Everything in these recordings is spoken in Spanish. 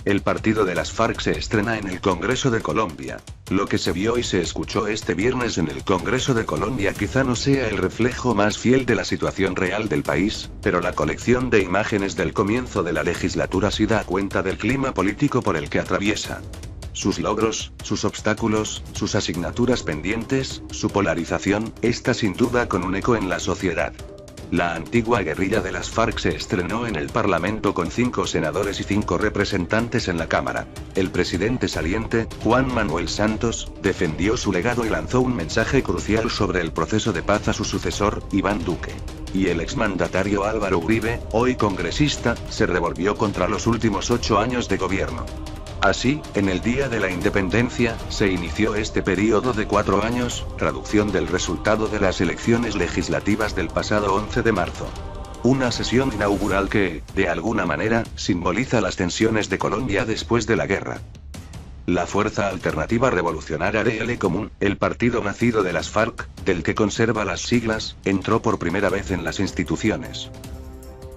El partido de las FARC se estrena en el Congreso de Colombia. Lo que se vio y se escuchó este viernes en el Congreso de Colombia quizá no sea el reflejo más fiel de la situación real del país, pero la colección de imágenes del comienzo de la legislatura sí da cuenta del clima político por el que atraviesa. Sus logros, sus obstáculos, sus asignaturas pendientes, su polarización, está sin duda con un eco en la sociedad. La antigua guerrilla de las FARC se estrenó en el Parlamento con 5 senadores y 5 representantes en la Cámara. El presidente saliente, Juan Manuel Santos, defendió su legado y lanzó un mensaje crucial sobre el proceso de paz a su sucesor, Iván Duque. Y el exmandatario Álvaro Uribe, hoy congresista, se revolvió contra los últimos 8 años de gobierno. Así, en el Día de la Independencia, se inició este período de 4 años, traducción del resultado de las elecciones legislativas del pasado 11 de marzo. Una sesión inaugural que, de alguna manera, simboliza las tensiones de Colombia después de la guerra. La Fuerza Alternativa Revolucionaria del Común, el partido nacido de las FARC, del que conserva las siglas, entró por primera vez en las instituciones.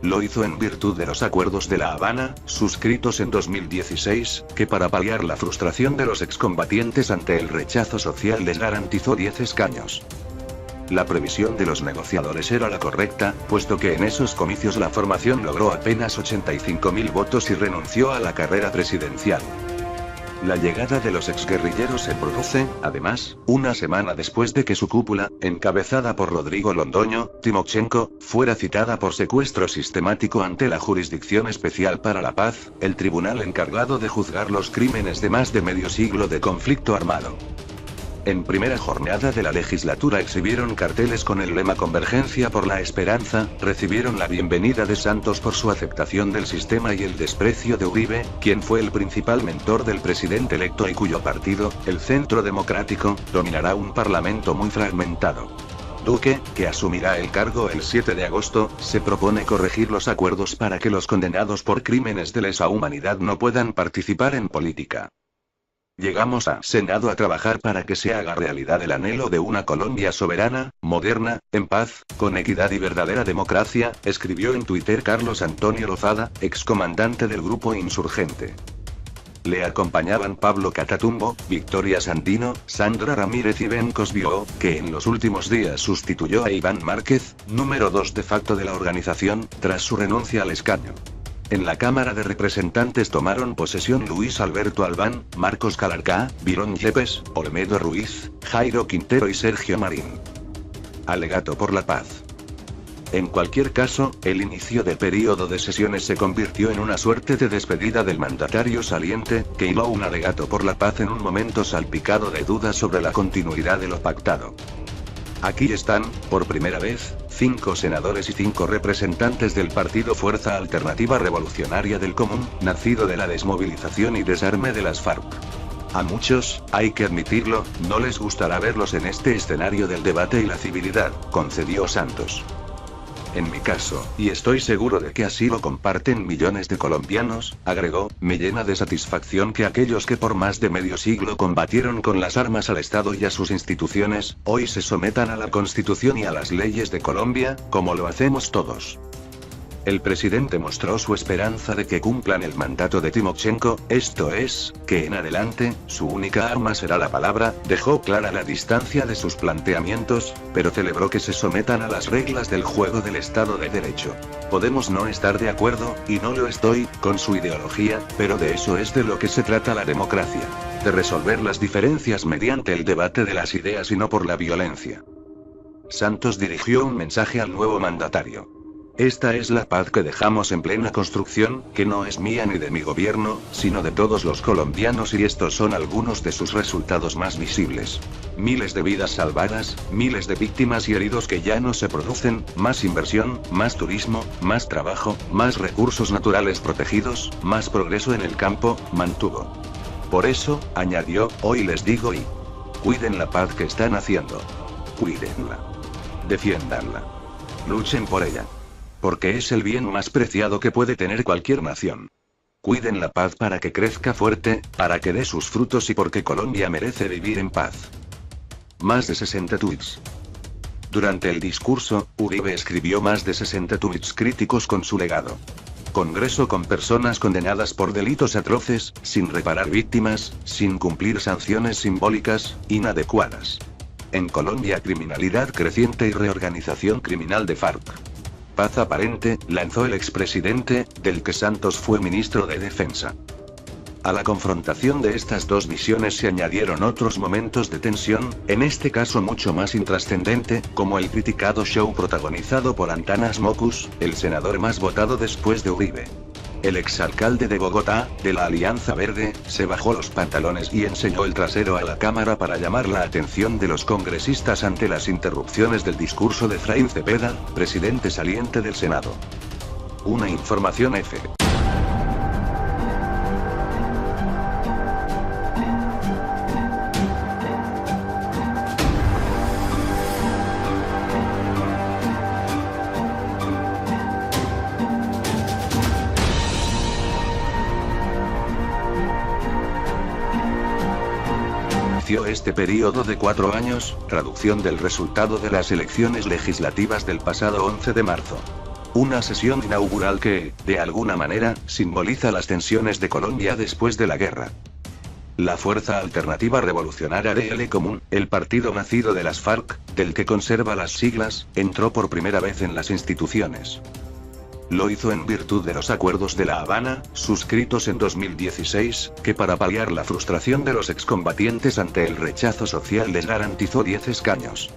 Lo hizo en virtud de los acuerdos de La Habana, suscritos en 2016, que para paliar la frustración de los excombatientes ante el rechazo social les garantizó 10 escaños. La previsión de los negociadores era la correcta, puesto que en esos comicios la formación logró apenas 85.000 votos y renunció a la carrera presidencial. La llegada de los exguerrilleros se produce, además, una semana después de que su cúpula, encabezada por Rodrigo Londoño, Timochenko, fuera citada por secuestro sistemático ante la Jurisdicción Especial para la Paz, el tribunal encargado de juzgar los crímenes de más de medio siglo de conflicto armado. En primera jornada de la legislatura exhibieron carteles con el lema Convergencia por la Esperanza, recibieron la bienvenida de Santos por su aceptación del sistema y el desprecio de Uribe, quien fue el principal mentor del presidente electo y cuyo partido, el Centro Democrático, dominará un parlamento muy fragmentado. Duque, que asumirá el cargo el 7 de agosto, se propone corregir los acuerdos para que los condenados por crímenes de lesa humanidad no puedan participar en política. Llegamos a Senado a trabajar para que se haga realidad el anhelo de una Colombia soberana, moderna, en paz, con equidad y verdadera democracia, escribió en Twitter Carlos Antonio Lozada, excomandante del grupo insurgente. Le acompañaban Pablo Catatumbo, Victoria Sandino, Sandra Ramírez y Ben Cosbio, que en los últimos días sustituyó a Iván Márquez, número 2 de facto de la organización, tras su renuncia al escaño. En la Cámara de Representantes tomaron posesión Luis Alberto Albán, Marcos Calarcá, Virón Yepes, Olmedo Ruiz, Jairo Quintero y Sergio Marín. Alegato por la paz. En cualquier caso, el inicio del período de sesiones se convirtió en una suerte de despedida del mandatario saliente, que hiló un alegato por la paz en un momento salpicado de dudas sobre la continuidad de lo pactado. Aquí están, por primera vez, 5 senadores y 5 representantes del partido Fuerza Alternativa Revolucionaria del Común, nacido de la desmovilización y desarme de las FARC. A muchos, hay que admitirlo, no les gustará verlos en este escenario del debate y la civilidad, concedió Santos. En mi caso, y estoy seguro de que así lo comparten millones de colombianos, agregó, me llena de satisfacción que aquellos que por más de medio siglo combatieron con las armas al Estado y a sus instituciones, hoy se sometan a la Constitución y a las leyes de Colombia, como lo hacemos todos. El presidente mostró su esperanza de que cumplan el mandato de Timochenko, esto es, que en adelante, su única arma será la palabra, dejó clara la distancia de sus planteamientos, pero celebró que se sometan a las reglas del juego del Estado de Derecho. Podemos no estar de acuerdo, y no lo estoy, con su ideología, pero de eso es de lo que se trata la democracia. De resolver las diferencias mediante el debate de las ideas y no por la violencia. Santos dirigió un mensaje al nuevo mandatario. Esta es la paz que dejamos en plena construcción, que no es mía ni de mi gobierno, sino de todos los colombianos y estos son algunos de sus resultados más visibles. Miles de vidas salvadas, miles de víctimas y heridos que ya no se producen, más inversión, más turismo, más trabajo, más recursos naturales protegidos, más progreso en el campo, mantuvo. Por eso, añadió, hoy les digo y cuiden la paz que están haciendo. Cuídenla. Defiéndanla. Luchen por ella. Porque es el bien más preciado que puede tener cualquier nación. Cuiden la paz para que crezca fuerte, para que dé sus frutos y porque Colombia merece vivir en paz. Más de 60 tweets. Durante el discurso, Uribe escribió más de 60 tweets críticos con su legado. Congreso con personas condenadas por delitos atroces, sin reparar víctimas, sin cumplir sanciones simbólicas, inadecuadas. En Colombia, criminalidad creciente y reorganización criminal de FARC. Paz aparente, lanzó el expresidente, del que Santos fue ministro de Defensa. A la confrontación de estas dos visiones se añadieron otros momentos de tensión, en este caso mucho más intrascendente, como el criticado show protagonizado por Antanas Mockus, el senador más votado después de Uribe. El exalcalde de Bogotá, de la Alianza Verde, se bajó los pantalones y enseñó el trasero a la cámara para llamar la atención de los congresistas ante las interrupciones del discurso de Efraín Cepeda, presidente saliente del Senado. Una información F. Este periodo de 4 años, traducción del resultado de las elecciones legislativas del pasado 11 de marzo. Una sesión inaugural que, de alguna manera, simboliza las tensiones de Colombia después de la guerra. La Fuerza Alternativa Revolucionaria del Común, el partido nacido de las FARC, del que conserva las siglas, entró por primera vez en las instituciones. Lo hizo en virtud de los acuerdos de La Habana, suscritos en 2016, que para paliar la frustración de los excombatientes ante el rechazo social les garantizó 10 escaños.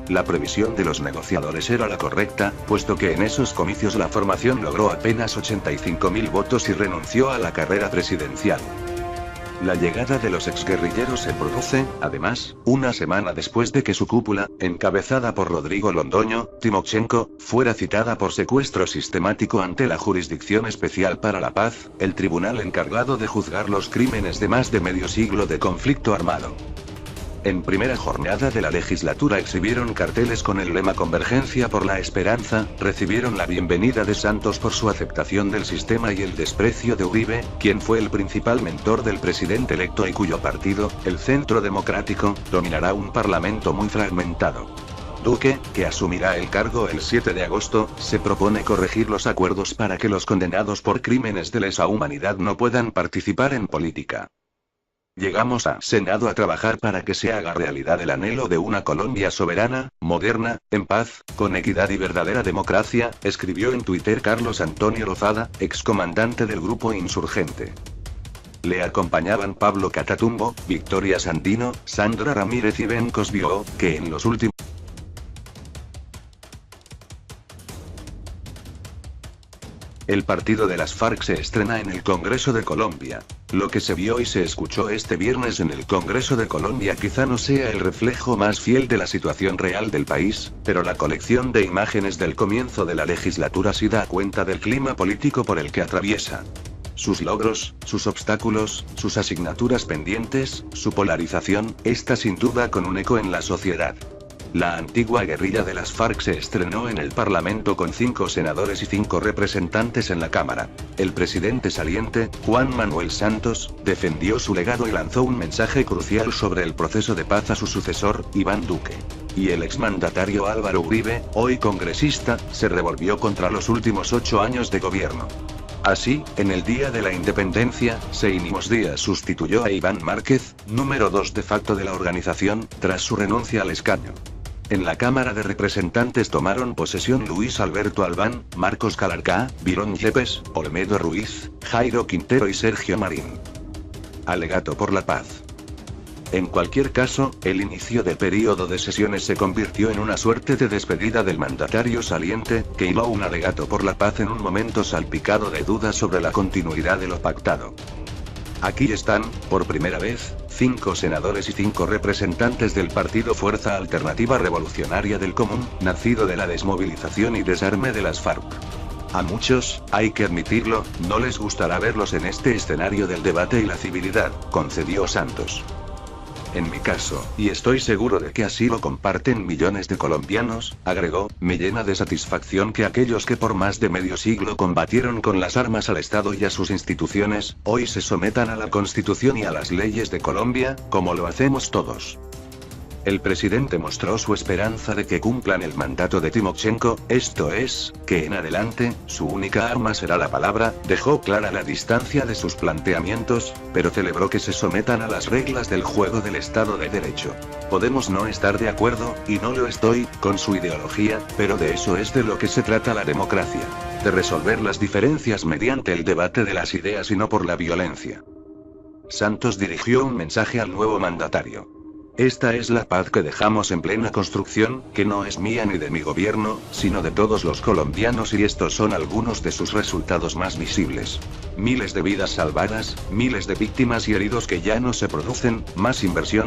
La previsión de los negociadores era la correcta, puesto que en esos comicios la formación logró apenas 85.000 votos y renunció a la carrera presidencial. La llegada de los exguerrilleros se produce, además, una semana después de que su cúpula, encabezada por Rodrigo Londoño, Timochenko, fuera citada por secuestro sistemático ante la Jurisdicción Especial para la Paz, el tribunal encargado de juzgar los crímenes de más de medio siglo de conflicto armado. En primera jornada de la legislatura exhibieron carteles con el lema Convergencia por la Esperanza, recibieron la bienvenida de Santos por su aceptación del sistema y el desprecio de Uribe, quien fue el principal mentor del presidente electo y cuyo partido, el Centro Democrático, dominará un parlamento muy fragmentado. Duque, que asumirá el cargo el 7 de agosto, se propone corregir los acuerdos para que los condenados por crímenes de lesa humanidad no puedan participar en política. Llegamos a Senado a trabajar para que se haga realidad el anhelo de una Colombia soberana, moderna, en paz, con equidad y verdadera democracia, escribió en Twitter Carlos Antonio Lozada, excomandante del grupo insurgente. Le acompañaban Pablo Catatumbo, Victoria Sandino, Sandra Ramírez y Ben Cosbio, que en los últimos El partido de las FARC se estrena en el Congreso de Colombia. Lo que se vio y se escuchó este viernes en el Congreso de Colombia quizá no sea el reflejo más fiel de la situación real del país, pero la colección de imágenes del comienzo de la legislatura sí da cuenta del clima político por el que atraviesa. Sus logros, sus obstáculos, sus asignaturas pendientes, su polarización, está sin duda con un eco en la sociedad. La antigua guerrilla de las FARC se estrenó en el Parlamento con 5 senadores y 5 representantes en la Cámara. El presidente saliente, Juan Manuel Santos, defendió su legado y lanzó un mensaje crucial sobre el proceso de paz a su sucesor, Iván Duque. Y el exmandatario Álvaro Uribe, hoy congresista, se revolvió contra los últimos 8 años de gobierno. Así, en el Día de la Independencia, Seinimos Díaz sustituyó a Iván Márquez, número 2 de facto de la organización, tras su renuncia al escaño. En la Cámara de Representantes tomaron posesión Luis Alberto Albán, Marcos Calarcá, Virón Yepes, Olmedo Ruiz, Jairo Quintero y Sergio Marín. Alegato por la paz. En cualquier caso, el inicio del período de sesiones se convirtió en una suerte de despedida del mandatario saliente, que hiló un alegato por la paz en un momento salpicado de dudas sobre la continuidad de lo pactado. Aquí están, por primera vez, 5 senadores y 5 representantes del partido Fuerza Alternativa Revolucionaria del Común, nacido de la desmovilización y desarme de las FARC. A muchos, hay que admitirlo, no les gustará verlos en este escenario del debate y la civilidad, concedió Santos. En mi caso, y estoy seguro de que así lo comparten millones de colombianos, agregó, me llena de satisfacción que aquellos que por más de medio siglo combatieron con las armas al Estado y a sus instituciones, hoy se sometan a la Constitución y a las leyes de Colombia, como lo hacemos todos. El presidente mostró su esperanza de que cumplan el mandato de Timochenko, esto es, que en adelante, su única arma será la palabra, dejó clara la distancia de sus planteamientos, pero celebró que se sometan a las reglas del juego del Estado de Derecho. Podemos no estar de acuerdo, y no lo estoy, con su ideología, pero de eso es de lo que se trata la democracia. De resolver las diferencias mediante el debate de las ideas y no por la violencia. Santos dirigió un mensaje al nuevo mandatario. Esta es la paz que dejamos en plena construcción, que no es mía ni de mi gobierno, sino de todos los colombianos y estos son algunos de sus resultados más visibles. Miles de vidas salvadas, miles de víctimas y heridos que ya no se producen, más inversión,